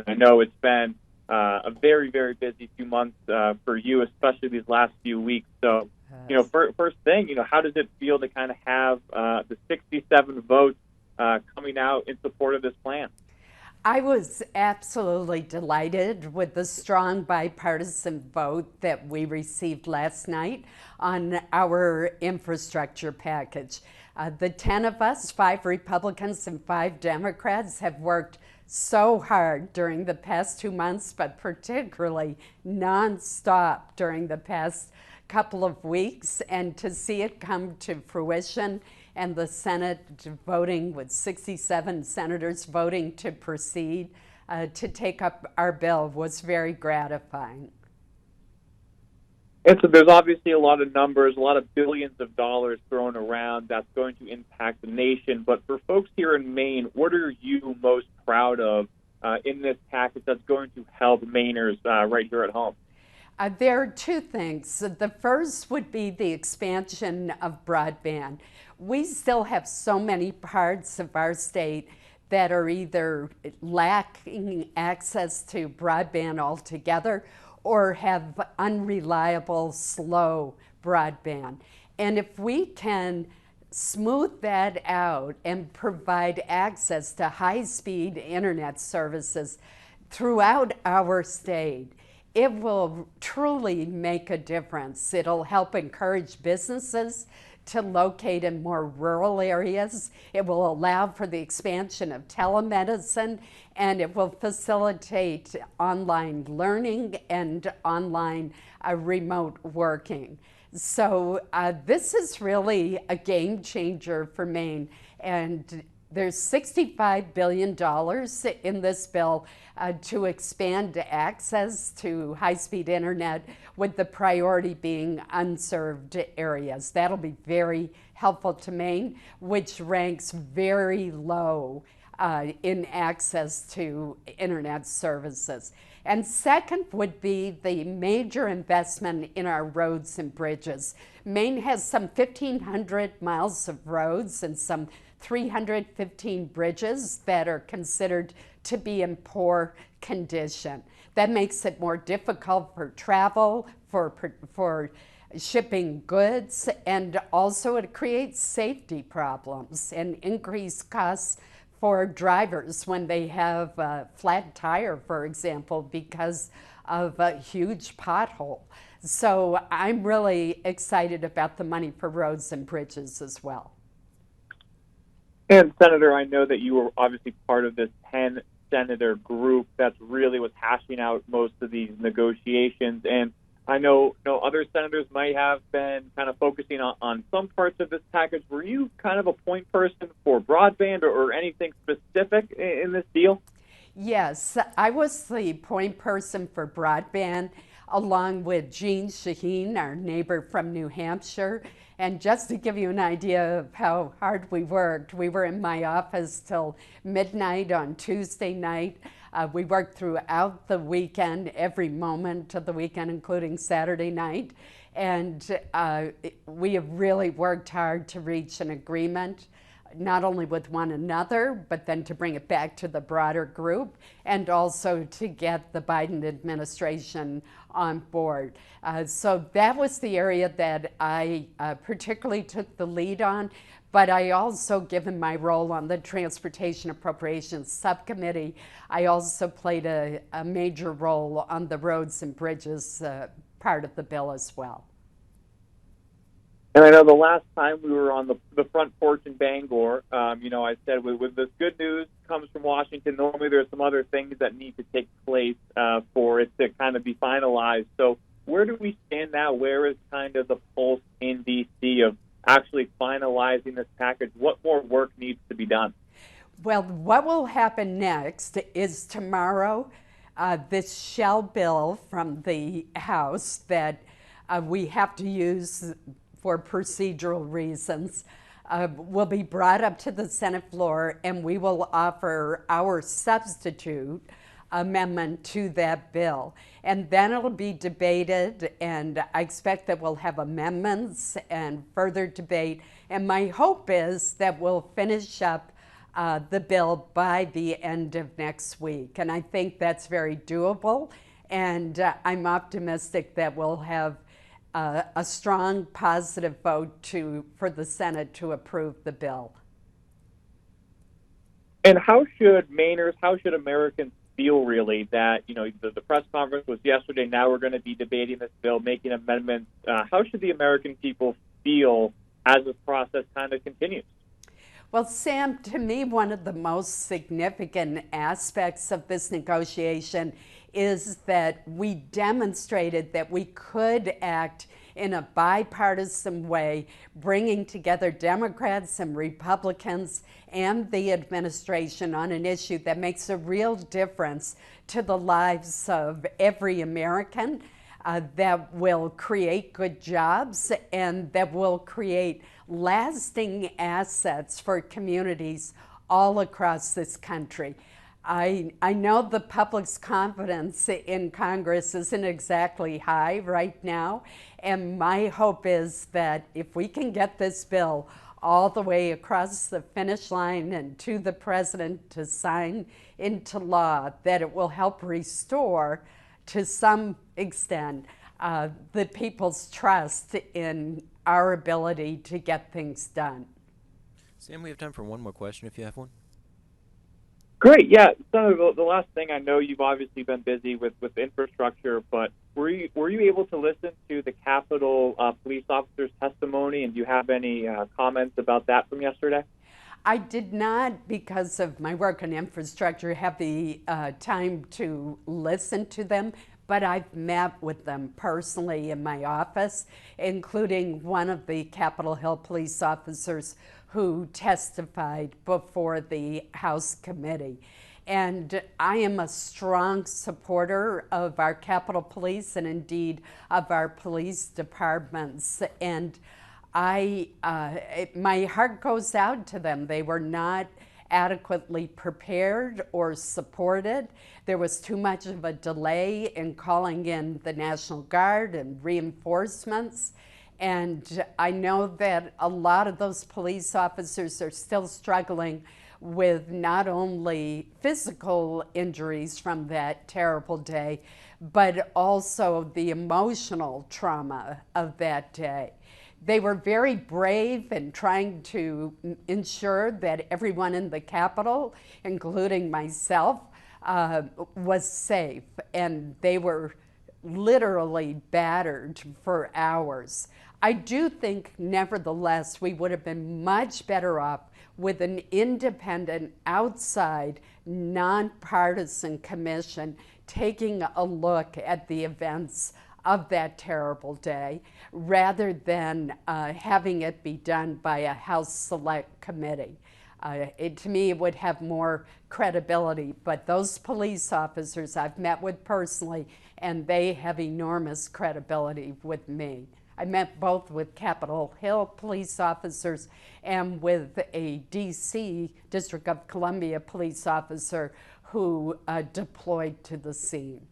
I know it's been a very, very busy few months for you, especially these last few weeks. So, Yes. first thing, how does it feel to kind of have the 67 votes coming out in support of this plan? I was absolutely delighted with the strong bipartisan vote that we received last night on our infrastructure package. The 10 of us, 5 Republicans and 5 Democrats, have worked so hard during the past 2 months, but particularly nonstop during the past couple of weeks, and to see it come to fruition and the Senate voting with 67 senators voting to proceed to take up our bill was very gratifying. And so there's obviously a lot of numbers, a lot of billions of dollars thrown around that's going to impact the nation. But for folks here in Maine, what are you most proud of in this package that's going to help Mainers right here at home? There are two things. The first would be the expansion of broadband. We still have so many parts of our state that are either lacking access to broadband altogether or have unreliable, slow broadband. And if we can smooth that out and provide access to high-speed internet services throughout our state, it will truly make a difference. It'll help encourage businesses to locate in more rural areas. It will allow for the expansion of telemedicine, and it will facilitate online learning and online remote working. So this is really a game changer for Maine, and there's $65 billion in this bill to expand access to high-speed internet, with the priority being unserved areas. That'll be very helpful to Maine, which ranks very low in access to internet services. And second would be the major investment in our roads and bridges. Maine has some 1,500 miles of roads and some 315 bridges that are considered to be in poor condition. That makes it more difficult for travel, for shipping goods, and also it creates safety problems and increased costs for drivers when they have a flat tire, for example, because of a huge pothole. So I'm really excited about the money for roads and bridges as well. And Senator, I know that you were obviously part of this 10 senator group that's really was hashing out most of these negotiations. And I know other senators might have been kind of focusing on some parts of this package. Were you kind of a point person for broadband or anything specific in this deal? Yes, I was the point person for broadband, along with Jean Shaheen, our neighbor from New Hampshire. And just to give you an idea of how hard we worked, we were in my office till midnight on Tuesday night. We worked throughout the weekend, every moment of the weekend, including Saturday night. And we have really worked hard to reach an agreement, not only with one another, but then to bring it back to the broader group, and also to get the Biden administration on board. So that was the area that I particularly took the lead on. But I also, given my role on the Transportation Appropriations Subcommittee, I also played a major role on the roads and bridges part of the bill as well. And I know the last time we were on the front porch in Bangor, I said with this good news comes from Washington, normally there's some other things that need to take place for it to kind of be finalized. So where do we stand now? Where is kind of the pulse in D.C. of actually finalizing this package? What more work needs to be done? Well, what will happen next is tomorrow, this shell bill from the House that we have to use for procedural reasons will be brought up to the Senate floor, and we will offer our substitute amendment to that bill. And then it'll be debated, and I expect that we'll have amendments and further debate. And my hope is that we'll finish up the bill by the end of next week. And I think that's very doable. And I'm optimistic that we'll have a strong positive vote for the Senate to approve the bill. And how should Mainers, how should Americans feel really that, the press conference was yesterday, now we're going to be debating this bill, making amendments. How should the American people feel as this process kind of continues? Well, Sam, to me, one of the most significant aspects of this negotiation is that we demonstrated that we could act in a bipartisan way, bringing together Democrats and Republicans and the administration on an issue that makes a real difference to the lives of every American, that will create good jobs and that will create lasting assets for communities all across this country. I know the public's confidence in Congress isn't exactly high right now, and my hope is that if we can get this bill all the way across the finish line and to the president to sign into law, that it will help restore, to some extent, the people's trust in our ability to get things done. Sam, we have time for one more question if you have one. Great, yeah. So the last thing, I know you've obviously been busy with infrastructure, but were you able to listen to the Capitol police officer's testimony, and do you have any comments about that from yesterday? I did not, because of my work on infrastructure, have the time to listen to them, but I've met with them personally in my office, including one of the Capitol Hill police officers who testified before the House committee. And I am a strong supporter of our Capitol Police and indeed of our police departments. And my heart goes out to them. They were not adequately prepared or supported. There was too much of a delay in calling in the National Guard and reinforcements. And I know that a lot of those police officers are still struggling with not only physical injuries from that terrible day, but also the emotional trauma of that day. They were very brave in trying to ensure that everyone in the Capitol, including myself, was safe, and they were literally battered for hours. I do think, nevertheless, we would have been much better off with an independent, outside, nonpartisan commission taking a look at the events of that terrible day, rather than having it be done by a House Select Committee. To me, it would have more credibility, but those police officers I've met with personally, and they have enormous credibility with me. I met both with Capitol Hill police officers and with a DC, District of Columbia police officer who deployed to the scene.